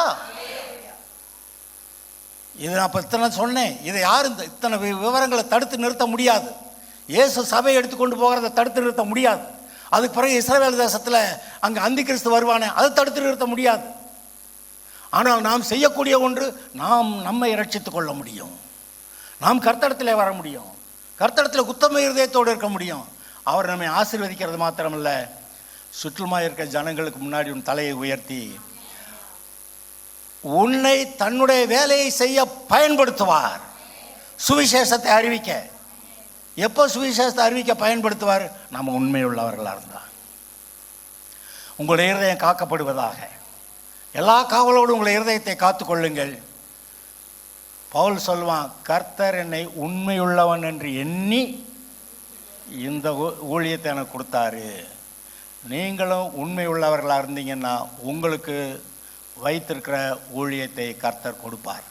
இது நான் இப்போ இத்தனை சொன்னேன். இதை யாரும் இத்தனை விவரங்களை தடுத்து நிறுத்த முடியாது. இயேசு சபையை எடுத்துக்கொண்டு போகிறத தடுத்து நிறுத்த முடியாது. அதுக்கு பிறகு இஸ்ரவேல் தேசத்தில் அங்கே அந்திகிறிஸ்து வருவானே, அதை தடுத்து நிறுத்த முடியாது. ஆனால் நாம் செய்யக்கூடிய ஒன்று, நாம் நம்மை ரட்சித்து கொள்ள முடியும். நாம் கர்த்தரிடத்தில் வர முடியும். கர்த்தரிடத்தில் உத்தம இருதயத்தோடு இருக்க முடியும். அவர் நம்மை ஆசீர்வதிக்கிறது மாத்திரமல்ல, சுற்றுமா இருக்க ஜனங்களுக்கு முன்னாடி உன் தலையை உயர்த்தி உன்னை தன்னுடைய வேலையை செய்ய பயன்படுத்துவார். சுவிசேஷத்தை அறிவிக்க. எப்போ சுவிசேஷத்தை அறிவிக்க பயன்படுத்துவார்? நம்ம உண்மையுள்ளவர்களாக இருந்தால். உங்களுடைய இருதயம் காக்கப்படுவதாக. எல்லா காவலோடு உங்களுடைய இருதயத்தை காத்துக்கொள்ளுங்கள். பவுல் சொல்வான், கர்த்தர் என்னை உண்மையுள்ளவன் என்று எண்ணி இந்த ஊழியத்தை எனக்கு கொடுத்தாரு. நீங்களும் உண்மை உள்ளவர்களாக இருந்தீங்கன்னா உங்களுக்கு வைத்திருக்கிற ஊழியத்தை கர்த்தர் கொடுப்பார்.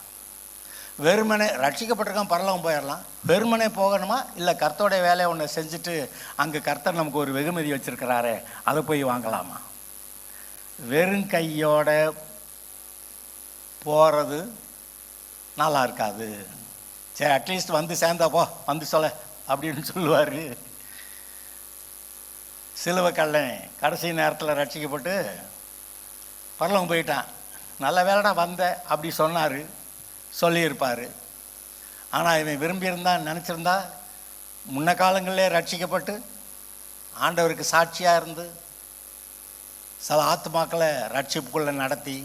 வெறுமனே ரட்சிக்கப்பட்டிருக்கோம் பரலோகம் போயிடலாம். வெறுமனே போகணுமா? இல்லை கர்த்தருடைய வேலையை ஒன்று செஞ்சுட்டு அங்கே கர்த்தர் நமக்கு ஒரு வெகுமதி வச்சுருக்கிறாரே, அதை போய் வாங்கலாமா? வெறும் கையோட போகிறது நல்லா இருக்காது. சரி, அட்லீஸ்ட் சேர்ந்தாப்போ சொல்ல அப்படின்னு சொல்லுவார். சிலுவை கள்ளன் கடைசி நேரத்தில் ரட்சிக்கப்பட்டு பரலோகம் போயிட்டான். நல்ல வேலைடா வந்த அப்படி சொன்னார், சொல்லியிருப்பார். ஆனால் இவன் விரும்பியிருந்தான், நினச்சிருந்தா முன்ன காலங்களிலே ரட்சிக்கப்பட்டு ஆண்டவருக்கு சாட்சியாக இருந்து சில ஆத்துமாக்களை ரட்சிப்புக்குள்ளே நடத்தி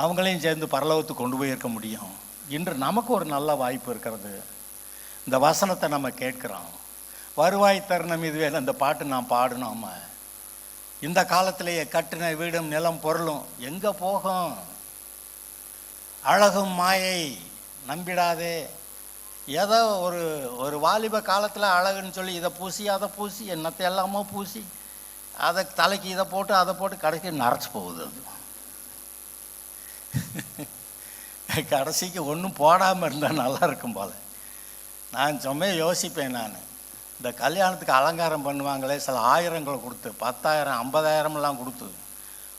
அவங்களையும் சேர்ந்து பரலோகத்துக்கு கொண்டு போயிருக்க முடியும். இன்று நமக்கு ஒரு நல்ல வாய்ப்பு இருக்கிறது. இந்த வசனத்தை நம்ம கேட்குறோம். வருவாய் தருணம் இதுவே அந்த பாட்டு நான் பாடணும். இந்த காலத்திலேயே கட்டின வீடும் நிலம் பொருளும் எங்கே போகும்? அழகும் மாயை நம்பிடாதே. ஏதோ ஒரு வாலிப காலத்தில் அழகுன்னு சொல்லி இதை பூசி அதை பூசி என்னத்தை எல்லாமோ பூசி அதை தலைக்கு இதை போட்டு அதை போட்டு கடைசி நரைச்சி போகுது. அது கடைசிக்கு ஒன்றும் போடாமல் இருந்தால் நல்லா இருக்கும் போல். நான் சும்மா யோசிப்பேன். நான் இந்த கல்யாணத்துக்கு அலங்காரம் பண்ணுவாங்களே, சில ஆயிரங்களை கொடுத்து 10,000 50,000 கொடுத்து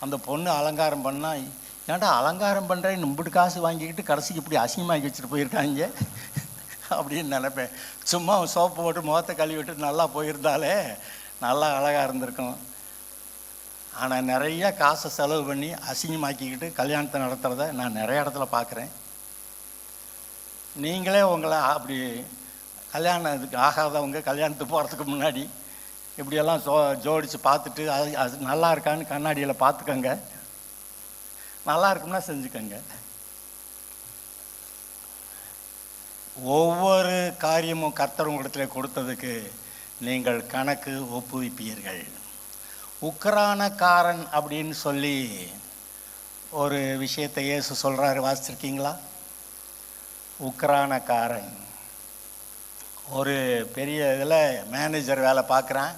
அந்த பொண்ணு அலங்காரம் பண்ணால், ஏன்டா அலங்காரம் பண்ணுறேன் நம்பிட்டு காசு வாங்கிக்கிட்டு கடைசிக்கு இப்படி அசிங்கமாக்கி வச்சுட்டு போயிருக்காங்க அப்படின்னு நினைப்பேன். சும்மா சோப்பு போட்டு முகத்தை கழுவி விட்டு நல்லா போயிருந்தாலே நல்லா அழகாக இருந்திருக்கும். ஆனால் நிறைய காசை செலவு பண்ணி அசிங்கமாக்கிக்கிட்டு கல்யாணத்தை நடத்துகிறத நான் நிறைய இடத்துல பார்க்குறேன். நீங்களே உங்களை அப்படி கல்யாணம் இதுக்கு ஆகாதவங்க கல்யாணத்துக்கு போகிறதுக்கு முன்னாடி இப்படியெல்லாம் ஜோடித்து பார்த்துட்டு அது நல்லா இருக்கான்னு கண்ணாடியில் பார்த்துக்கோங்க. நல்லா இருக்கும்னா செஞ்சுக்கோங்க. ஒவ்வொரு காரியமும் கர்த்தர் உங்களிடத்தில் கொடுத்ததுக்கு நீங்கள் கணக்கு ஒப்புவிப்பீர்கள். உக்கிரானக்காரன் அப்படின்னு சொல்லி ஒரு விஷயத்தை இயேசு சொல்கிறாரு, வாசிச்சிருக்கீங்களா? உக்கிரானக்காரன் ஒரு பெரிய இதில் மேனேஜர் வேலை பார்க்குறான்.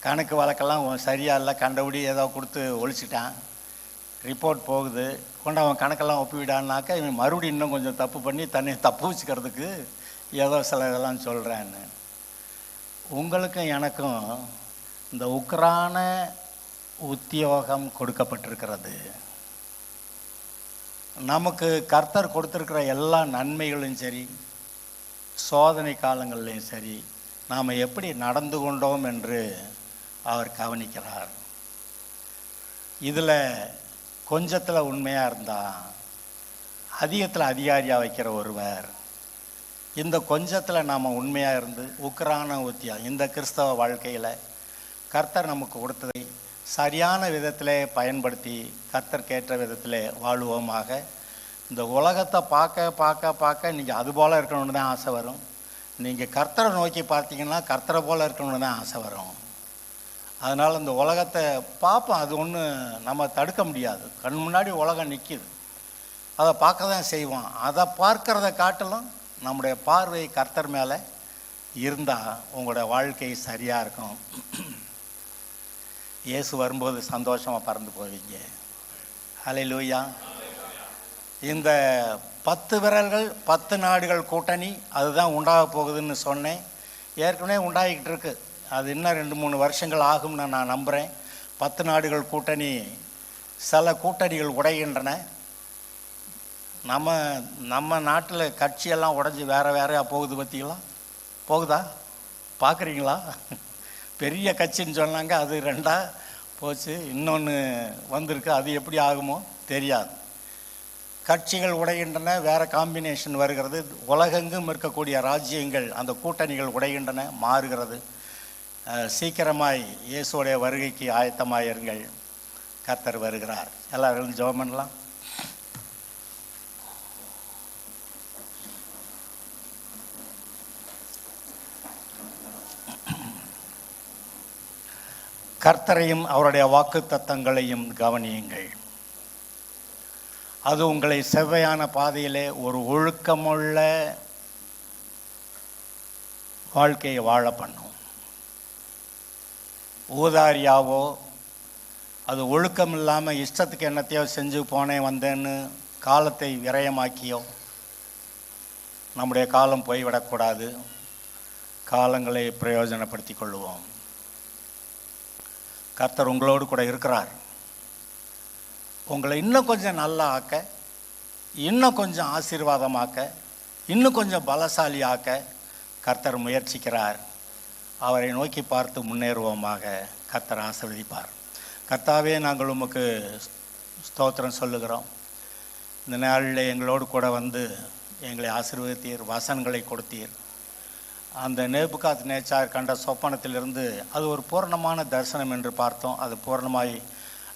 கணக்கு வழக்கெல்லாம் சரியாக இல்லை, கண்டபடி ஏதோ கொடுத்து ஒழிச்சிட்டான். ரிப்போர்ட் போகுது, கொண்டு அவன் கணக்கெல்லாம் ஒப்பிவிடான்னாக்கா இவன் மறுபடியும் இன்னும் கொஞ்சம் தப்பு பண்ணி தன்னை தப்பு வச்சுக்கிறதுக்கு ஏதோ சில இதெல்லாம் சொல்கிறான்னு. உங்களுக்கும் எனக்கும் இந்த உக்கிரான உத்தியோகம் கொடுக்கப்பட்டிருக்கிறது. நமக்கு கர்த்தர் கொடுத்துருக்கிற எல்லா நன்மைகளும் சரி, சோதனை காலங்கள்லையும் சரி, நாம் எப்படி நடந்து கொண்டோம் என்று அவர் கவனிக்கிறார். இதில் கொஞ்சத்தில் உண்மையாக இருந்தால் அதிகத்தில் அதிகாரியாக வைக்கிற ஒருவர், இந்த கொஞ்சத்தில் நாம் உண்மையாக இருந்து உக்கிரான உத்தியம் இந்த கிறிஸ்தவ வாழ்க்கையில் கர்த்தர் நமக்கு கொடுத்ததை சரியான விதத்தில் பயன்படுத்தி கர்த்தர்க்கேற்ற விதத்தில் வாழுவோமாக. இந்த உலகத்தை பார்க்க பார்க்க பார்க்க நீங்கள் அது போல் இருக்கணும்னு தான் ஆசை வரும். நீங்கள் கர்த்தரை நோக்கி பார்த்தீங்கன்னா கர்த்தரை போல் இருக்கணும்னு தான் ஆசை வரும். அதனால் இந்த உலகத்தை பார்ப்போம், அது ஒன்றும் நம்ம தடுக்க முடியாது. கண் முன்னாடி உலகம் நிற்கிது, அதை பார்க்க தான் செய்வோம். அதை பார்க்கறத காட்டிலும் நம்முடைய பார்வை கர்த்தர் மேலே இருந்தால் உங்களோட வாழ்க்கை சரியாக இருக்கும். இயேசு வரும்போது சந்தோஷமாக பறந்து போவீங்க. ஹல்லேலூயா. இந்த 10 விரல்கள் 10 நாடுகள் கூட்டணி அதுதான் உண்டாக போகுதுன்னு சொன்னேன். ஏற்கனவே உண்டாகிக்கிட்டு இருக்கு. அது இன்னும் 2-3 வருஷங்கள் ஆகும்னு நான் நம்புகிறேன். 10 நாடுகள் கூட்டணி, சில கூட்டணிகள் உடைகின்றன. நம்ம நாட்டில் கட்சியெல்லாம் உடைஞ்சி வேறையாக போகுது. பார்த்தீங்களா? போகுதா? பார்க்குறீங்களா? பெரிய கட்சின்னு சொன்னாங்க, அது 2ஆக போச்சு. இன்னொன்று வந்திருக்கு, அது எப்படி ஆகுமோ தெரியாது. கட்சிகள் உடைகின்றன, வேறு காம்பினேஷன் வருகிறது. உலகெங்கும் இருக்கக்கூடிய ராஜ்யங்கள் அந்த கூட்டணிகள் உடைகின்றன, மாறுகிறது. சீக்கிரமாய் இயேசுடைய வருகைக்கு ஆயத்தமாயிருங்கள். கர்த்தர் வருகிறார். எல்லாரும் ஜெபம் பண்ணலாம். கர்த்தரையும் அவருடைய வாக்குத்தத்தங்களையும் கவனியுங்கள். அது உங்களை செவ்வையான பாதையிலே ஒரு ஒழுக்கமுள்ள வாழ்க்கையை வாழ பண்ணும். ஊதாரியாவோ அது ஒழுக்கம் இல்லாமல் இஷ்டத்துக்கு என்னத்தையோ செஞ்சு போனேன் வந்தேன்னு காலத்தை விரயமாக்கியோ நம்முடைய காலம் போய்விடக்கூடாது. காலங்களை பிரயோஜனப்படுத்தி கொள்வோம். கர்த்தர் உங்களோடு கூட இருக்கிறார். உங்களை இன்னும் கொஞ்சம் நல்லா ஆக்க, இன்னும் கொஞ்சம் ஆசீர்வாதமாக்க, இன்னும் கொஞ்சம் பலசாலி ஆக்க கர்த்தர் முயற்சிக்கிறார். அவரை நோக்கி பார்த்து முன்னேறுவோமாக. கர்த்தர் ஆசீர்வதிப்பார். கர்த்தாவே, நாங்கள் உமக்கு ஸ்தோத்திரம் சொல்லுகிறோம். இந்த நாளில் எங்களோடு கூட வந்து எங்களை ஆசீர்வதித்தீர், வசனங்களை கொடுத்தீர். அந்த நேபுகாத் நேச்சார் கண்ட சொப்பனத்திலிருந்து அது ஒரு பூரணமான தரிசனம் என்று பார்த்தோம். அது பூரணமாய்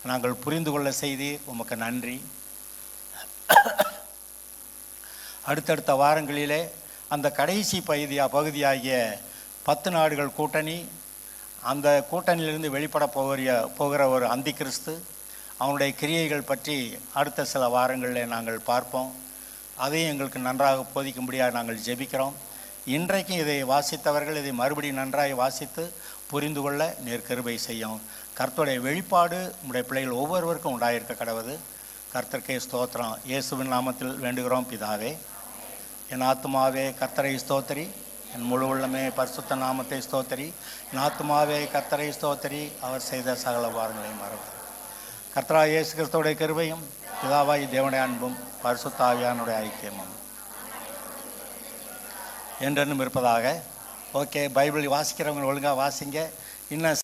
நாங்கள் புரிந்து கொள்ள செய்தீர். உமக்கு நன்றி. அடுத்தடுத்த வாரங்களிலே அந்த கடைசி பகுதியாகிய 10 நாடுகள் கூட்டணி, அந்த கூட்டணியிலிருந்து வெளிப்பட போகிற ஒரு அந்தி கிறிஸ்து, அவனுடைய கிரியைகள் பற்றி அடுத்த சில வாரங்களில் நாங்கள் பார்ப்போம். அதையும் எங்களுக்கு நன்றாக போதிக்கும்படியாக நாங்கள் ஜெபிக்கிறோம். இன்றைக்கும் இதை வாசித்தவர்கள் இதை மறுபடியும் நன்றாக வாசித்து புரிந்து கொள்ள நீர் கிருபை செய்யும். கர்த்தருடைய வெளிப்பாடு உடைய பிள்ளைகள் ஒவ்வொருவருக்கும் உண்டாயிருக்க கடவுது. கர்த்தருக்கே ஸ்தோத்திரம். இயேசுவின் நாமத்தில் வேண்டுகிறோம் பிதாவே. என் ஆத்துமாவே கர்த்தரை ஸ்தோத்திரி, என் முழு உள்ளமே பரிசுத்த நாமத்தை ஸ்தோத்திரி. என் ஆத்துமாவே கர்த்தரை ஸ்தோத்திரி, அவர் செய்த சகல வாரங்களையும் மறவார். கர்த்தராகிய இயேசு கிறிஸ்துவுடைய கிருபையும் பிதாவாகி தேவனுடைய அன்பும் பரிசுத்த ஆவியானுடைய ஐக்கியமும் என்றென்னும் இருப்பதாக. ஓகே, பைபிள் வாசிக்கிறவங்க ஒழுங்காக வாசிங்க. இன்னும்